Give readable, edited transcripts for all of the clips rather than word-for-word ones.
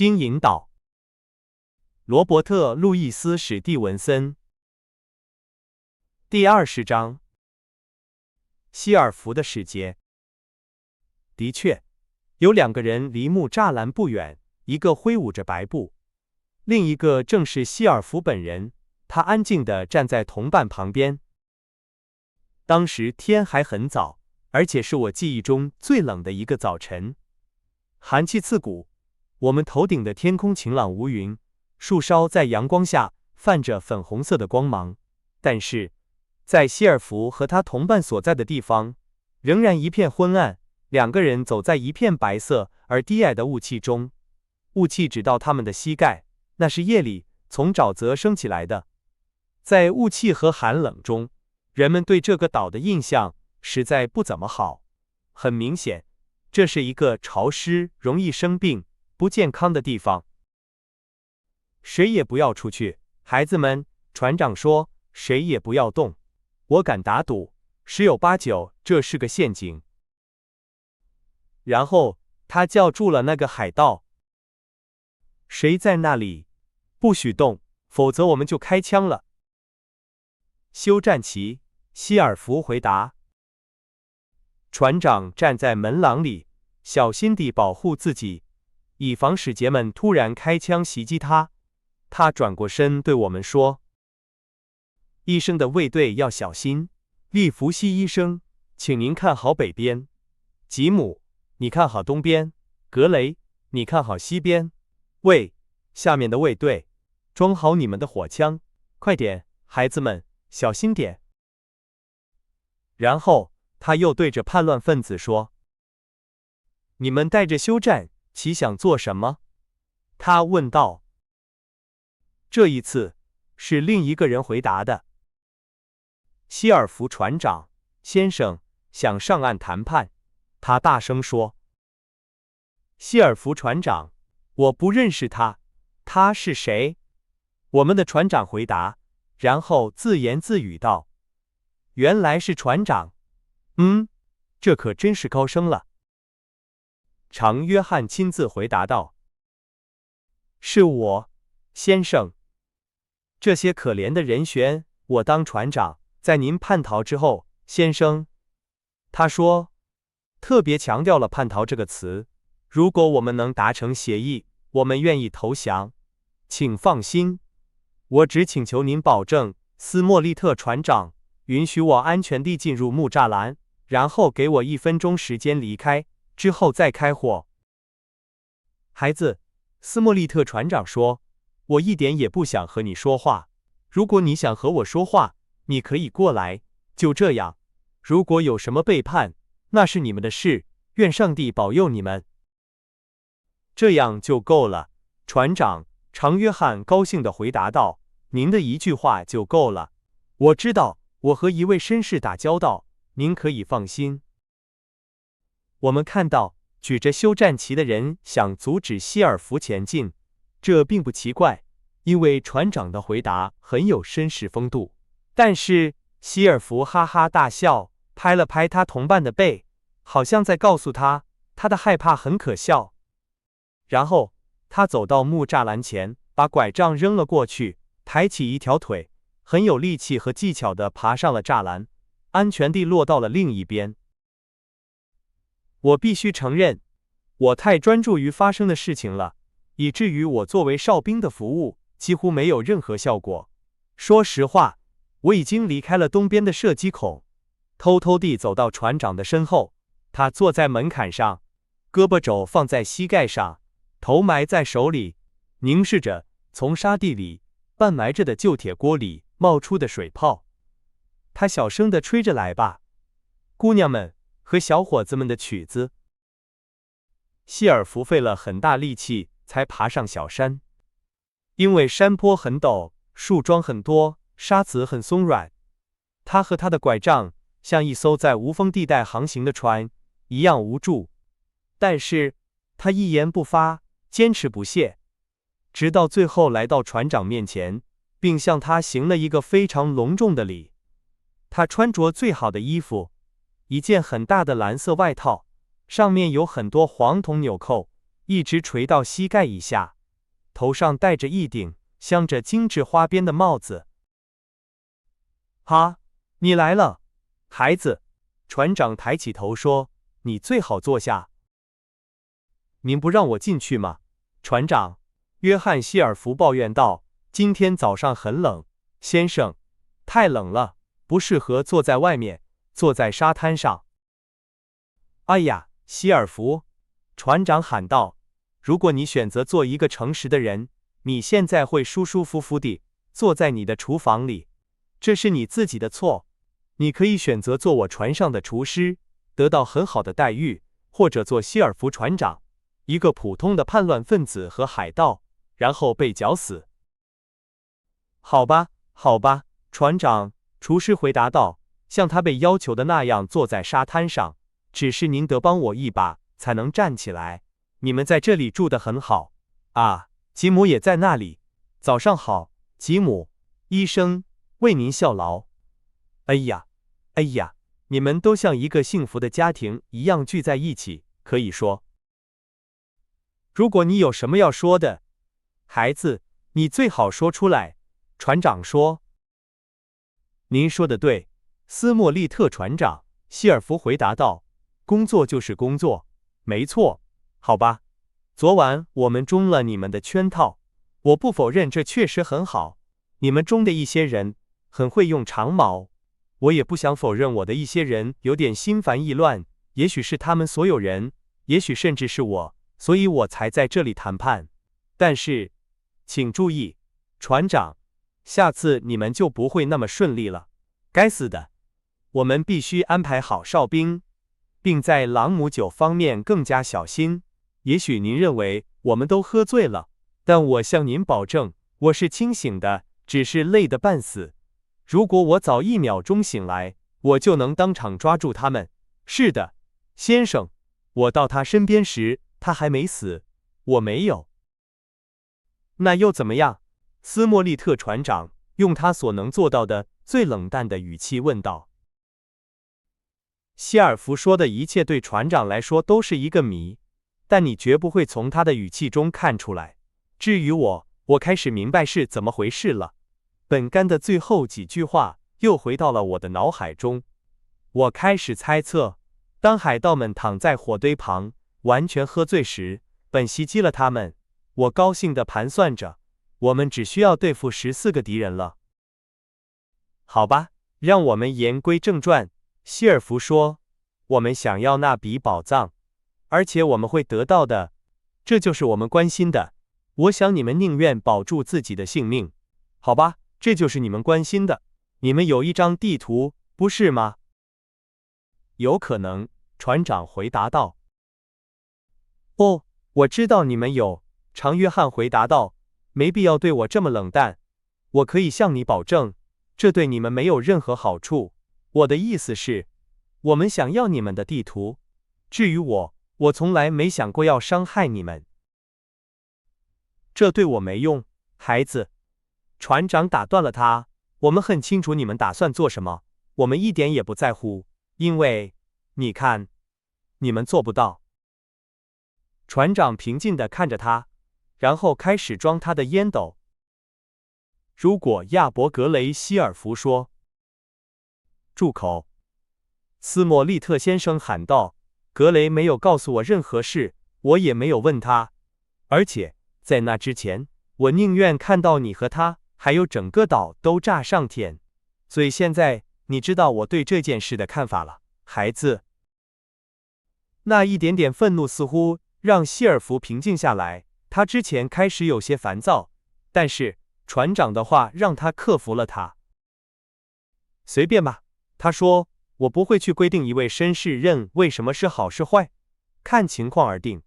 經引導。羅伯特·路易斯·史蒂文森。第20章。希爾弗的世界。的確，有2個人離木柵欄不遠，一個揮舞着白布，另一個正是希爾弗本人。他安靜地站在同伴旁邊。當時天還很早，而且是我記憶中最冷的一個早晨，寒氣刺骨。我們頭頂的天空晴朗無雲，樹梢在陽光下泛着粉紅色的光芒。但是，在希爾弗和他同伴所在的地方，仍然一片昏暗。2个人走在一片白色而低矮的霧氣中，霧氣只到他們的膝蓋，那是夜裡從沼澤升起來的。在霧氣和寒冷中，人們對這個島的印象實在不怎麼好。很明顯，這是一個潮濕、容易生病、不健康的地方。誰也不要出去，孩子們，船長說，誰也不要動。我敢打賭，10有8九這是個陷阱。然後他叫住了那個海盜。誰在那裡？不許動，否則我們就開槍了。休戰旗，希爾弗回答。船長站在門廊裡，小心地保護自己，以防使節們突然開槍襲擊他。他轉過身對我們說：“醫生的衛隊要小心。利弗西醫生，請您看好北邊。吉姆，你看好東邊。格雷，你看好西邊。喂，下面的衛隊，裝好你們的火槍，快點，孩子們。”小心點。然後他又對着叛亂分子說：“你們帶着休戰旗想做什麼？”他問道。這一次是另一個人回答的。希爾弗船長先生想上岸談判，他大聲說。希爾弗船長，我不認識他，他是誰？我們的船長回答。然後自言自語道：“原來是船長，這可真是高升了。”常約翰親自回答道：“是我，先生。這些可憐的人選，我當船長，在您叛逃之後，先生。”他說，特別強調了叛逃這個詞。如果我們能達成協議，我們願意投降。請放心。我只請求您保證，斯莫利特船長允許我安全地進入木柵欄，然後給我1分鐘時間離開，之後再開火。孩子，斯莫利特船長說，我一點也不想和你說話。如果你想和我說話，你可以過來，就這樣。如果有什麼背叛，那是你們的事，願上帝保佑你們。這樣就夠了，船長。常約翰高興地回答道：“您的一句話就夠了。我知道我和一位紳士打交道，您可以放心。”我們看到舉着休戰旗的人想阻止希爾弗前進，這並不奇怪，因為船長的回答很有紳士風度。但是希爾弗哈哈大笑，拍了拍他同伴的背，好像在告訴他，他的害怕很可笑。然後他走到木柵欄前，把拐杖扔了過去，抬起一條腿，很有力氣和技巧地爬上了柵欄，安全地落到了另一邊。我必須承認，我太專注於發生的事情了，以至於我作為哨兵的服務幾乎沒有任何效果。說實話，我已經離開了東邊的射擊孔，偷偷地走到船長的身後。他坐在門檻上，胳膊肘放在膝蓋上，頭埋在手裡，凝視着從沙地裡半埋着的舊鐵鍋裡冒出的水泡。他小聲地吹着來吧，姑娘們和小伙子們的曲子。希爾弗費了很大力氣才爬上小山，因為山坡很陡，樹樁很多，沙子很鬆軟。他和他的拐杖像一艘在無風地帶航行的船一樣無助，但是他一言不發，堅持不懈，直到最後來到船長面前，並向他行了一個非常隆重的禮。他穿着最好的衣服，一件很大的藍色外套，上面有很多黃銅紐扣，一直垂到膝蓋以下，頭上戴着一頂鑲着精致花邊的帽子。哈，你來了，孩子。船長抬起頭說，你最好坐下。您不讓我進去嗎？船長，約翰·希爾弗抱怨道，今天早上很冷，先生，太冷了，不適合坐在外面，坐在沙灘上。哎呀，希尔弗，船長喊道，如果你選擇做一個誠實的人，你現在會舒舒服服地坐在你的廚房裡，這是你自己的錯。你可以選擇做我船上的廚師，得到很好的待遇，或者做希爾弗船長，一個普通的叛亂分子和海盜，然後被絞死。好吧，好吧，船長，廚師回答道，像他被要求的那樣坐在沙灘上，只是您得幫我一把，才能站起來。你們在這裡住得很好。啊，吉姆也在那裡。早上好，吉姆。醫生，為您效勞。哎呀，哎呀，你們都像一個幸福的家庭一樣聚在一起，可以說。如果你有什麼要說的，孩子，你最好說出來。船長說。您說的对，斯莫利特船長，希尔弗回答道，工作就是工作，沒錯，好吧。昨晚我們中了你們的圈套，我不否認這確實很好。你們中的一些人很會用長矛，我也不想否認我的一些人有點心煩意亂，也許是他們所有人，也許甚至是我，所以我才在這裡談判。但是，請注意，船長，下次你們就不會那麼順利了。該死的，我們必須安排好哨兵，並在朗姆酒方面更加小心。也許您認為我們都喝醉了，但我向您保證，我是清醒的，只是累得半死。如果我早1秒鐘醒來，我就能當場抓住他們。是的，先生，我到他身邊時，他還沒死。我沒有。那又怎麼樣？斯莫利特船長用他所能做到的最冷淡的語氣問道。希爾弗說的一切對船長來說都是一個謎，但你絕不會從他的語氣中看出來。至於我開始明白是怎麼回事了。本干的最後幾句話又回到了我的腦海中。我開始猜測，當海盜們躺在火堆旁，完全喝醉時，本襲擊了他們。我高興地盤算着，我們只需要對付14個敵人了。好吧，讓我們言歸正傳。希爾弗說，我們想要那筆寶藏，而且我們會得到的，這就是我們關心的。我想你們寧願保住自己的性命。好吧，這就是你們關心的。你們有一張地圖，不是嗎？有可能，船長回答道。哦，我知道你們有，常約翰回答道，沒必要對我這麼冷淡。我可以向你保證，這對你們沒有任何好處。我的意思是，我們想要你們的地圖。至於我從來沒想過要傷害你們。這對我沒用，孩子。船長打斷了他，我們很清楚你們打算做什麼，我們一點也不在乎，因為，你看，你們做不到。船長平靜地看着他，然後開始裝他的煙斗。如果亞伯格雷希爾弗說，住口！斯莫利特先生喊道，格雷沒有告訴我任何事，我也沒有問他，而且，在那之前，我寧願看到你和他，還有整個島都炸上天。所以現在，你知道我對這件事的看法了，孩子。那一點點憤怒似乎讓希爾弗平靜下來，他之前開始有些煩躁，但是船長的話讓他克服了它。隨便吧，他說，我不會去規定一位紳士認為什麼是好是壞，看情況而定。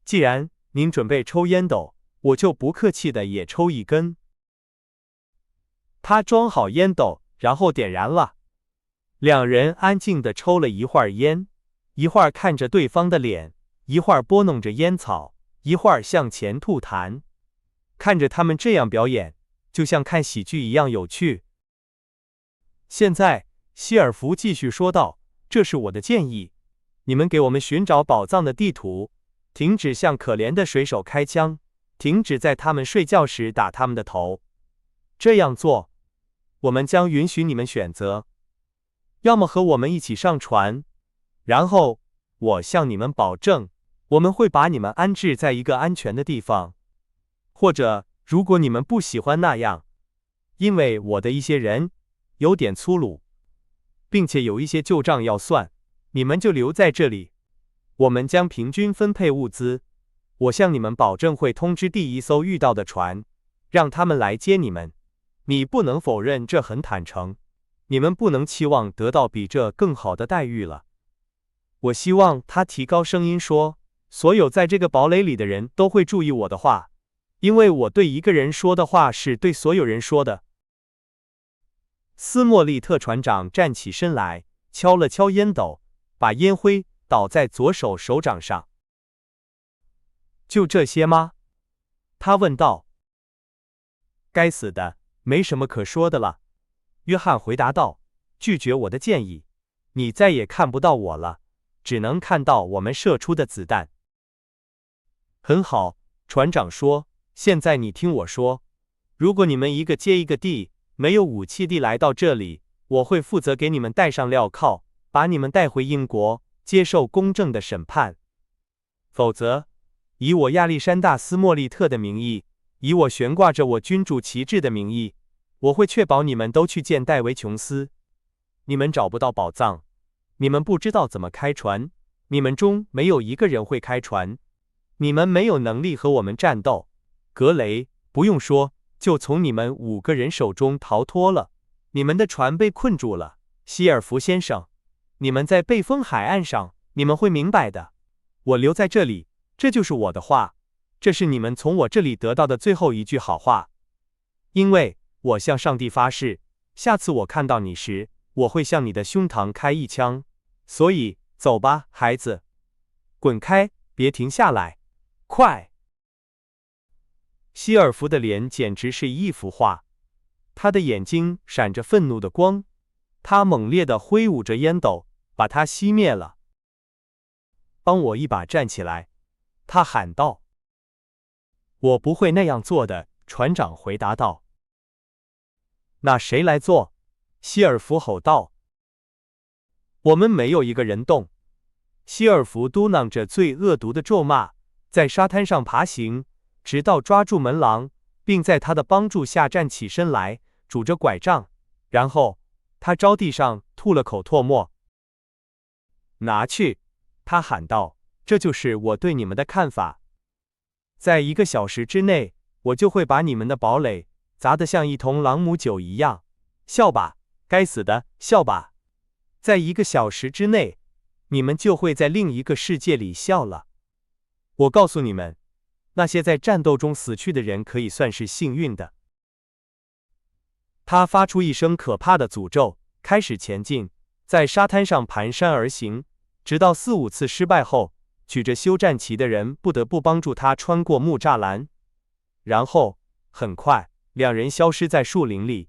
既然您準備抽煙斗，我就不客氣的也抽一根。他裝好煙斗，然後點燃了。兩人安靜地抽了一會兒煙，一會兒看着對方的臉，一會兒撥弄着煙草，一會兒向前吐痰。看着他們這樣表演，就像看喜劇一樣有趣。現在，希爾弗繼續說道，這是我的建議，你們給我們尋找寶藏的地圖，停止向可憐的水手開槍，停止在他們睡覺時打他們的頭。這樣做，我們將允許你們選擇，要麼和我們一起上船，然後我向你們保證，我們會把你們安置在一個安全的地方，或者如果你們不喜歡那樣，因為我的一些人有點粗魯，並且有一些舊賬要算，你們就留在這裡。我們將平均分配物資，我向你們保證會通知第一艘遇到的船，讓他們來接你們。你不能否認這很坦誠，你們不能期望得到比這更好的待遇了。我希望他提高聲音說，所有在這個堡壘裡的人都會注意我的話，因為我對一個人說的話是對所有人說的。斯莫利特船長站起身來，敲了敲煙斗，把煙灰倒在左手手掌上。就這些嗎？他問道。該死的，沒什麼可說的了。約翰回答道，拒絕我的建議。你再也看不到我了，只能看到我們射出的子彈。很好，船長說，現在你聽我說，如果你們一個接一個地，沒有武器地來到這裡，我會負責給你們戴上鐐銬，把你們帶回英國，接受公正的審判。否則，以我亞歷山大·斯莫利特的名義，以我懸掛着我君主旗幟的名義，我會確保你們都去見戴維·瓊斯。你們找不到寶藏，你們不知道怎麼開船，你們中沒有一個人會開船，你們沒有能力和我們戰鬥。格雷，不用說，就從你們5個人手中逃脫了。你們的船被困住了，希爾弗先生。你們在背風海岸上，你們會明白的。我留在這裡，這就是我的話，這是你們從我這裡得到的最後一句好話。因為我向上帝發誓，下次我看到你時，我會向你的胸膛開一槍。所以，走吧，孩子，滾開，別停下來，快！希爾弗的臉簡直是一幅畫，他的眼睛閃着憤怒的光，他猛烈地揮舞着煙斗，把它熄滅了。幫我一把站起來，他喊道。我不會那樣做的，船長回答道。那誰來做？希爾弗吼道。我們沒有一個人動。希爾弗嘟囔着最惡毒的咒罵，在沙灘上爬行，直到抓住門廊，並在他的幫助下站起身來，拄着拐杖，然後他朝地上吐了口唾沫。拿去，他喊道，這就是我對你們的看法。在1個小時之內，我就會把你們的堡壘砸得像一桶朗姆酒一樣。笑吧，該死的，笑吧！在1個小時之內，你們就會在另一個世界裡笑了。我告訴你們，那些在戰鬥中死去的人可以算是幸運的。他發出一聲可怕的詛咒，開始前進，在沙灘上蹣跚而行，直到4、5次失敗後，舉着休戰旗的人不得不幫助他穿過木柵欄。然後，很快，2人消失在樹林裡。